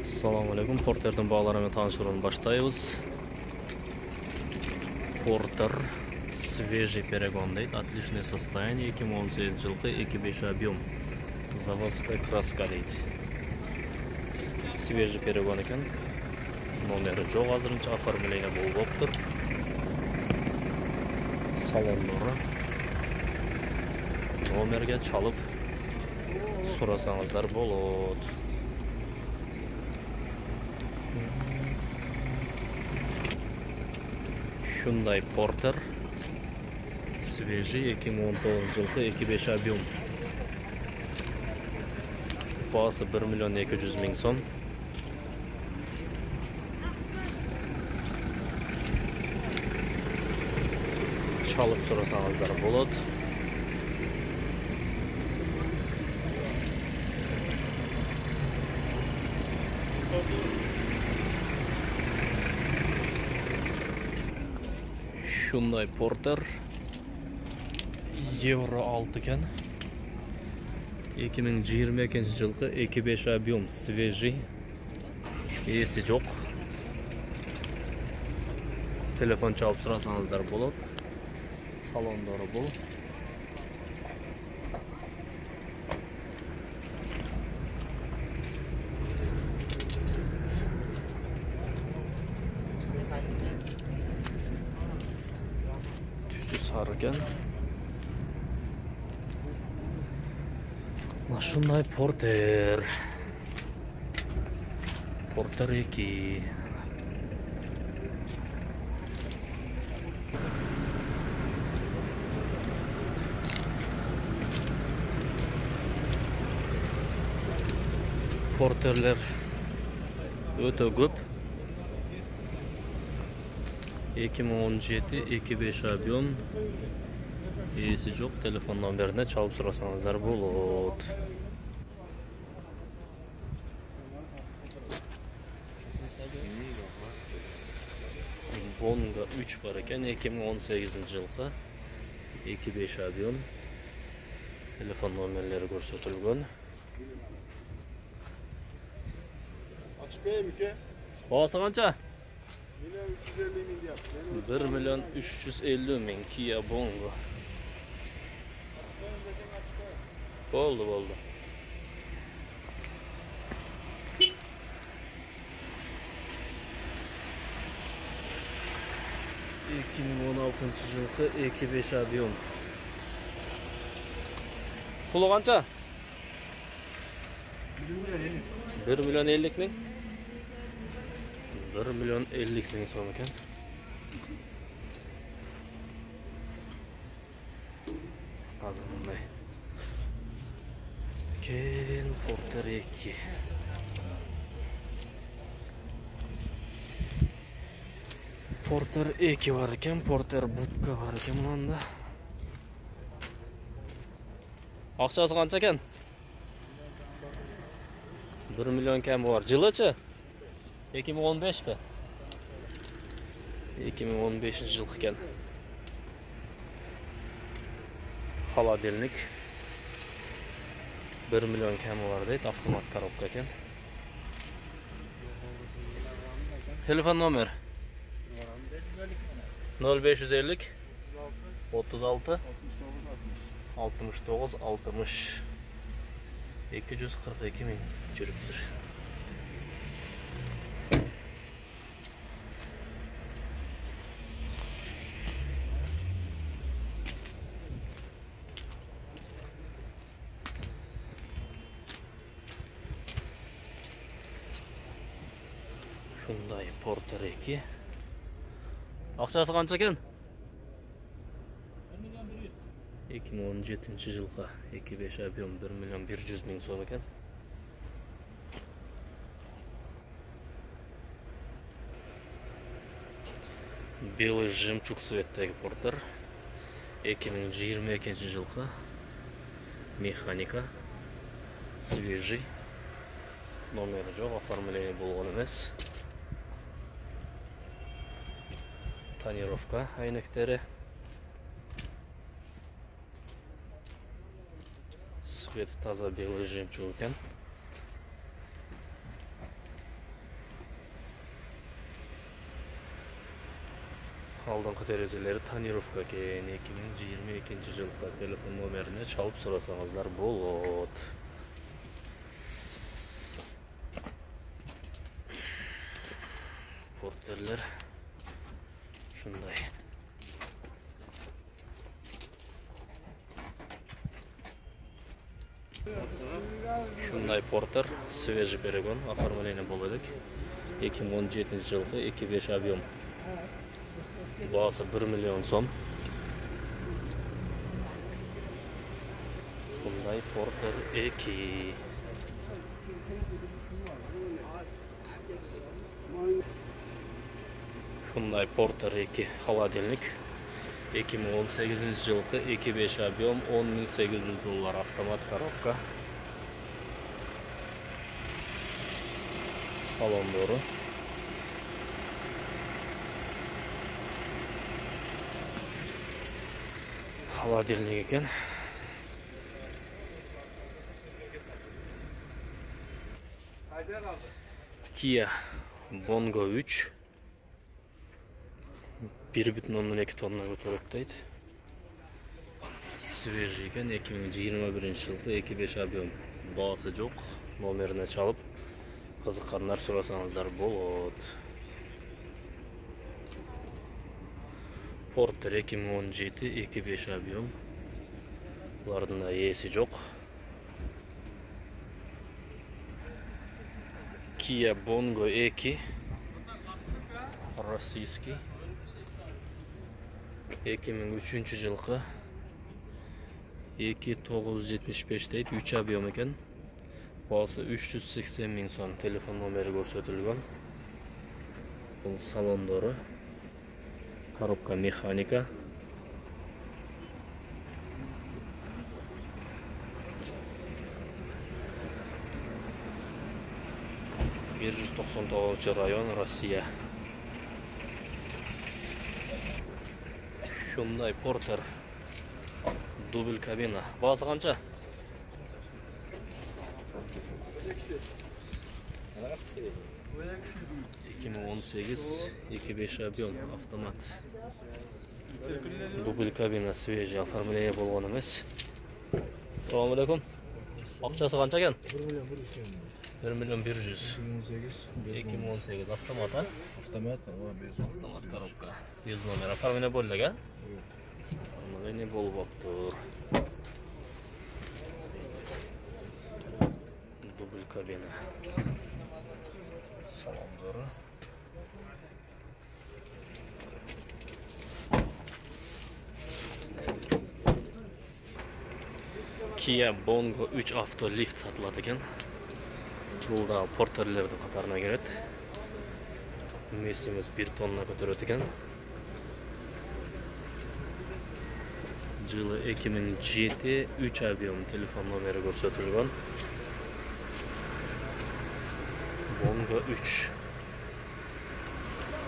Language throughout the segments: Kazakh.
Assalamu alaikum. Porter'den bağlarına tanıştıralım başlayız. Porter свежий перегон deydi. Отличное состояние. 2018 жылғы 2.5 объем. Заводская краска deydi. Свежий перегон екен. Номері жоқ азырынша, оформление болып тұр. Салонлары. Номерге çalıp сұрасаңыздар болады. Hyundai Porter свежий 2019 жылғы 2.5 объем. Бағасы 1 миллион 200 мың сом. Çalıp сұрасаңыздар болады. Hyundai Porter Euro 6 ekan. 2022 жылғы 2.5 объем, свежий. Есі жоқ. Telefon çalıp сұрасаңыздар болады. Salondары бұл. Sarı ekan. Hyundai Porter. Porter 2. Porterler öte көп. 2017 2.5 объем. Есі жоқ. Telefon номеріне çalıp сұрасаңыздар болады. Bonga 3 var ekan. 2018 жылғы 2.5 объем. Telefon nomerleri көрсөтүлгөн. Açık bey mi ki? Бағасы қанша? 1 milyon 350 min diyor. 1 миллион 350 мың Kia Bongo. Болды. 2016 жылғы 2.5 объем. Пұлы қанша? 1 миллион 50 мың. 1 миллион 50 мың сом екен. Азыр мындай. Кен Porter 2. Porter 2 var ekan, Porter budka var ekan bunda. Ақшасы қанша екен? 1 миллион кем var. Жылычы? 2015 пе? 2015 жыл екен. Холодильник 1 миллион кем var deydi, автомат коробка екен. Telefon номер 0550 36 69 60 242 min жүрüptür. Hyundai Porter 2. Ақшасы қанша екен? 2017 жылғы 2.5 объем 1 миллион 100 мың сом екен. Белый жемчуг цветтегі Porter 2022 жылғы механика, свежий. Номері жоқ, оформление болған емес. Тонировка әйнектері. Цвет таза белый жемчуг екен. Алдыңғы терезелері тонировка екен. 2022 жылғы телефон номеріне чалып сұрасаңыздар болады. Портерлер шундай. Шундай портер, свежий перегон, оформление болады. 2017 жылғы 2.5 объем. Бағасы 1 миллион сом. Шундай портер 2. Шундай портер 2 холодильник. 2018 жылғы 2.5 объем, $10.800 автомат коробка. Salonları. Холодильник екен. Kia Bongo 3 1,2 tonna götürükteydi. Свежий екен, 2021 жылғы 2.5 объем. Бағасы жоқ, номеріне çalып қызыққандар сұрасаңыздар болады. Портер 2017 2.5 объем. Бұлардың да есі жоқ. Kia Bongo 2 российский 2003 жылғы 2.975 deydi, 3 объем екен. Бағасы 380 000 сом. Телефон номері көрсетілген. Бұл салондары. Коробка механика. ...199 район, Россия. Шундай портер. Дубль кабина. Бағасы қанша? 2018 2.5 объем автомат. Дубль кабина свежий, оформление болған емес. Салам алейкум. Ақшасы қанша екен? 1 миллион 100. 2018 автомат, а? Автомат коробка. Без номера. Оформление болды, га? Оформление болып тұр. Дубль кабина. Салондары. Kia Bongo 3 авто лифт сатылады екен. Бұл да портерлердің қатарына келеді. Месіміз 1 тонна көтереді екен. Жылы 2007 3 объем, телефон номері көрсетілген. Bongo 3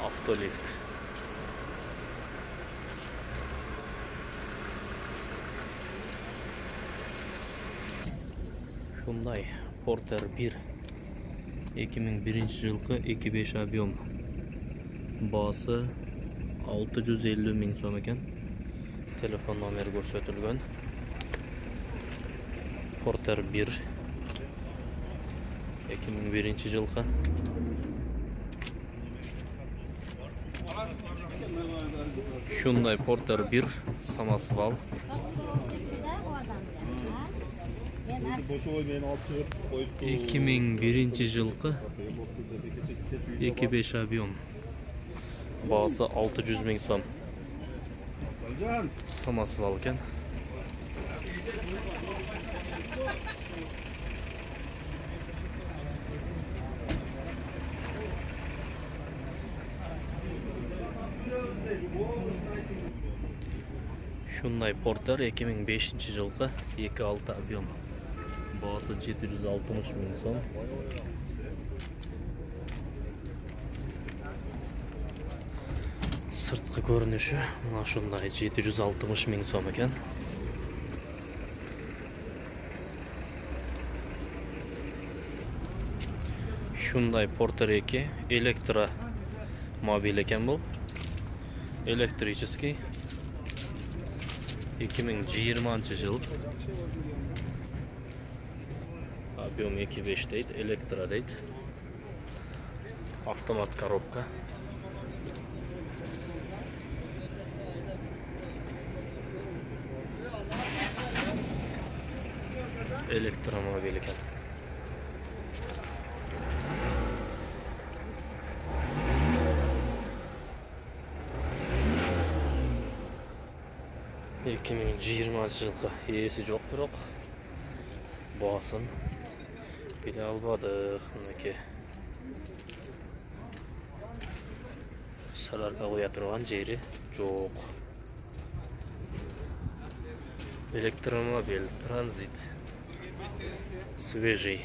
автолифт. Шундай Портер 1 2001 жылғы 2.5 объем. Бағасы 650 000 сом екен. Телефон номері көрсетілген. Портер 1 2001 жылғы. Hyundai Porter 1 самосвал. 2001 жылғы 2.5 объем. Бағасы 600 000 сом. Самосвал екен. Hyundai Porter 2005 жылғы 2.6 объем. Бағасы 760 000 сом. Сыртқы көрініші мына шундай 760 000 сом екен. Hyundai Porter 2 электро мобиль екен бұл. Электрический. 2020 жыл. Объем 2.5 дейді, электро дейді. Автомат коробка. Elektromobil ekan. Iki ming yigirmanchi yilga esi yo'q, biroq bosin bile almadık. Bunaki salarga qo'ya turgan jeri yo'q. Elektromobil, tranzit. Свежий.